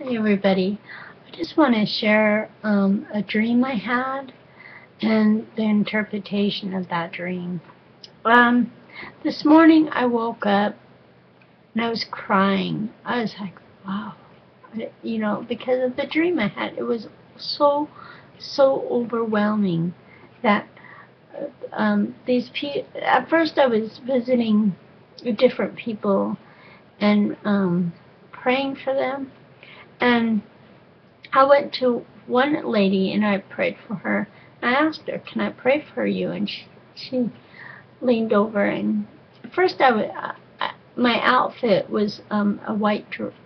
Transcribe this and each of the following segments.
Hey everybody, I just want to share a dream I had and the interpretation of that dream. Um, this morning I woke up and I was crying. I was like, wow, because of the dream I had. It was so overwhelming that at first I was visiting different people and praying for them, and I went to one lady and I prayed for her. I asked her, "Can I pray for you?" And she leaned over, and at first my outfit was a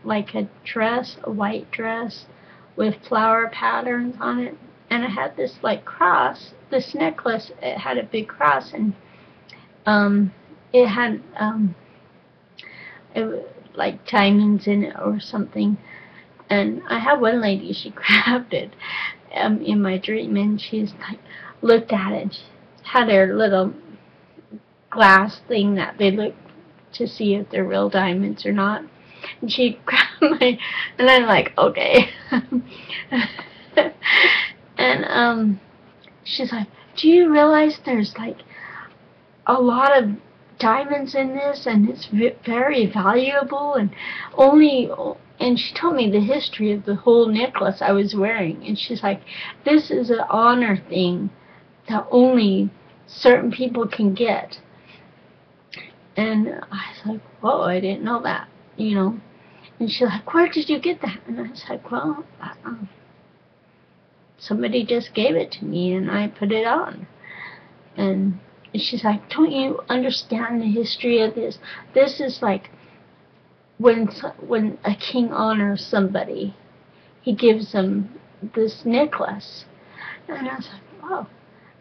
like a dress, a white dress with flower patterns on it, and I had this like cross, this necklace. It had a big cross, and um, it had like diamonds in it or something. And I had one lady, she grabbed it in my dream, and she's like, looked at it, and she had her little glass thing that they look to see if they're real diamonds or not. And she grabbed and I'm like, okay. And she's like, do you realize there's like a lot of diamonds in this, and it's very valuable, and only and she told me the history of the whole necklace I was wearing, and she's like, this is an honor thing that only certain people can get. And I was like, whoa, I didn't know that. And she's like, where did you get that? And I was like, well, somebody just gave it to me and I put it on. And she's like, don't you understand the history of this? This is like when a king honors somebody, he gives them this necklace. And I was like, wow.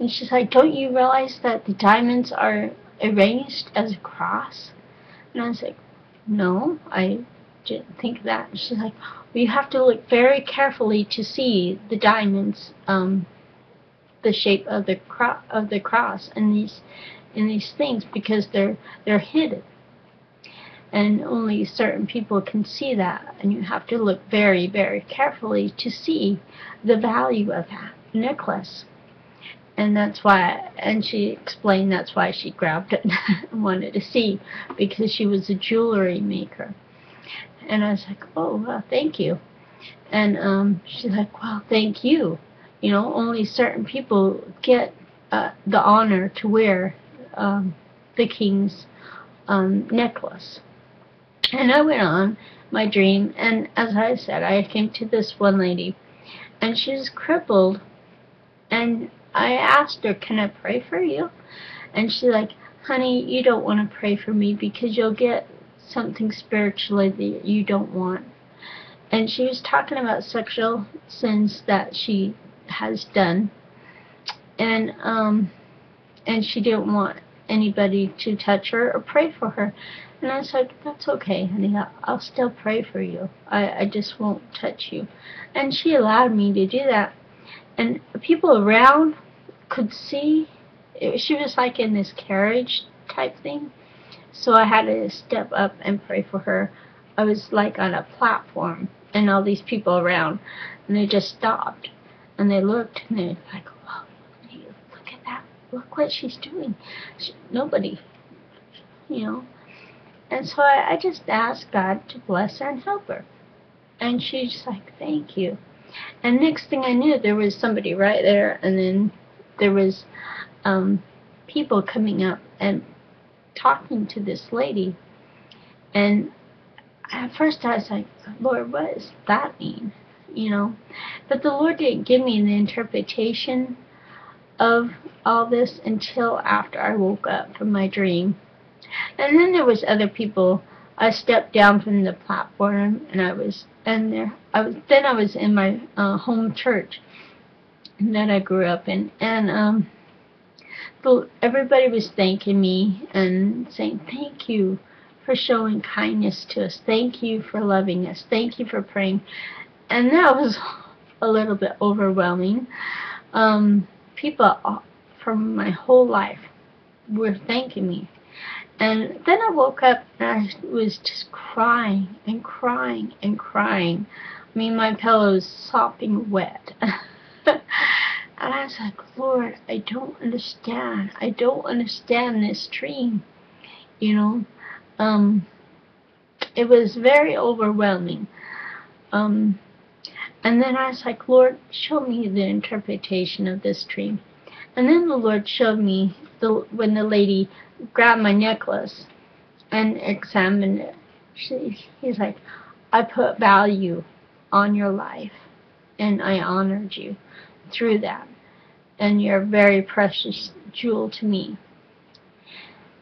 And she's like, don't you realize that the diamonds are arranged as a cross? And I was like, no, I didn't think that. And she's like, well, you have to look very carefully to see the diamonds, the shape of the cross, and these things, because they're hidden, and only certain people can see that, and you have to look very, very carefully to see the value of that necklace. And that's why, and she explained that's why she grabbed it and wanted to see, because she was a jewelry maker. And I was like, oh, well, thank you. And she's like, well, thank you. Only certain people get the honor to wear the king's necklace. And I went on my dream, and as I said, I came to this one lady, and she's crippled, and I asked her, can I pray for you? And she's like, honey, you don't want to pray for me because you'll get something spiritually that you don't want. And she was talking about sexual sins that she has done, and she didn't want anybody to touch her or pray for her. And I said, that's okay, honey, I'll still pray for you. I just won't touch you. And she allowed me to do that. And people around could see. She was like in this carriage type thing. So I had to step up and pray for her. I was like on a platform, and all these people around, and they just stopped. And they looked, and they're like, oh, look at that. Look what she's doing. Nobody. And so I just asked God to bless her and help her. And she's like, thank you. And next thing I knew, there was somebody right there, and then there was people coming up and talking to this lady. And at first I was like, Lord, what does that mean? But the Lord didn't give me the interpretation of all this until after I woke up from my dream. And then there was other people. I stepped down from the platform, and I was in my home church that I grew up in, and everybody was thanking me and saying, thank you for showing kindness to us. Thank you for loving us. Thank you for praying. And that was a little bit overwhelming. People from my whole life were thanking me. And then I woke up and I was just crying and crying and crying I mean, my pillow is sopping wet. And I was like, Lord, I don't understand. I don't understand this dream. You know, it was very overwhelming. And then I was like, Lord, show me the interpretation of this dream. And then the Lord showed me when the lady grabbed my necklace and examined it. He's like, I put value on your life, and I honored you through that. And you're a very precious jewel to me.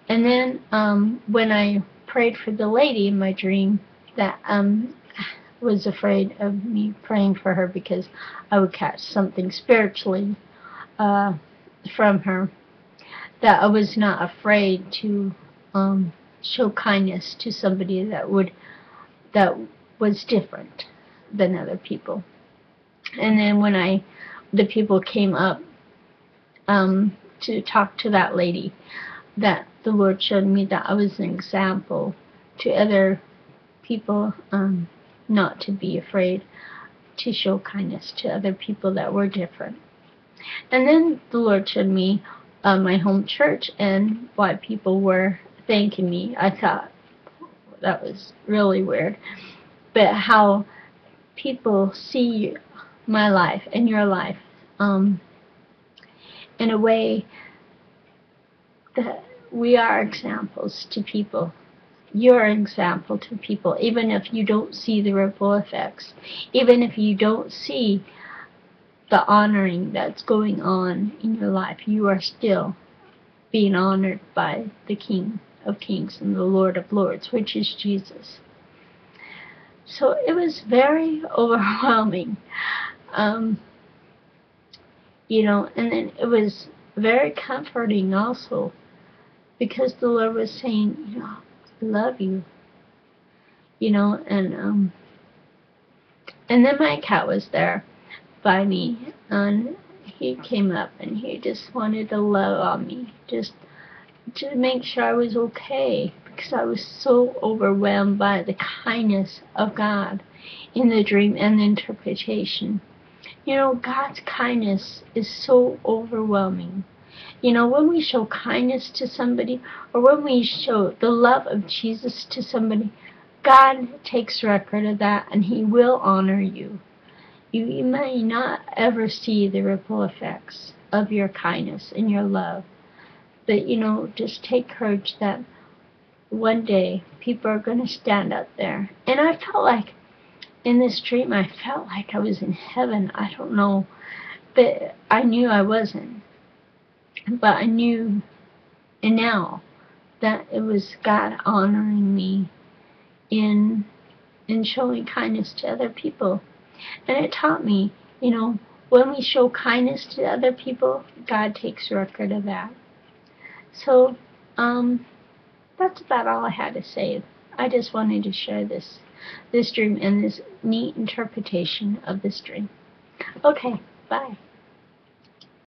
And then when I prayed for the lady in my dream that was afraid of me praying for her because I would catch something spiritually from her, that I was not afraid to show kindness to somebody that was different than other people. And then when the people came up to talk to that lady, that the Lord showed me that I was an example to other people, not to be afraid to show kindness to other people that were different. And then the Lord showed me my home church and why people were thanking me. I thought that was really weird. But how people see my life and your life in a way that we are examples to people. You're an example to people, even if you don't see the ripple effects, even if you don't see the honoring that's going on in your life. You are still being honored by the King of Kings and the Lord of Lords, which is Jesus. So it was very overwhelming, you know, and then it was very comforting also, because the Lord was saying, you know, I love you, you know, and then my cat was there by me, and he came up and he just wanted to love on me, just to make sure I was okay, because I was so overwhelmed by the kindness of God in the dream and the interpretation. You know, God's kindness is so overwhelming. You know, when we show kindness to somebody, or when we show the love of Jesus to somebody, God takes record of that, and He will honor you. You may not ever see the ripple effects of your kindness and your love, but, you know, just take courage that one day people are going to stand up there. And I felt like, in this dream, I felt like I was in heaven. I don't know, but I knew I wasn't. But I knew, and now, that it was God honoring me in showing kindness to other people. And it taught me, you know, when we show kindness to other people, God takes record of that. So, that's about all I had to say. I just wanted to share this dream and this neat interpretation of this dream. Okay, bye.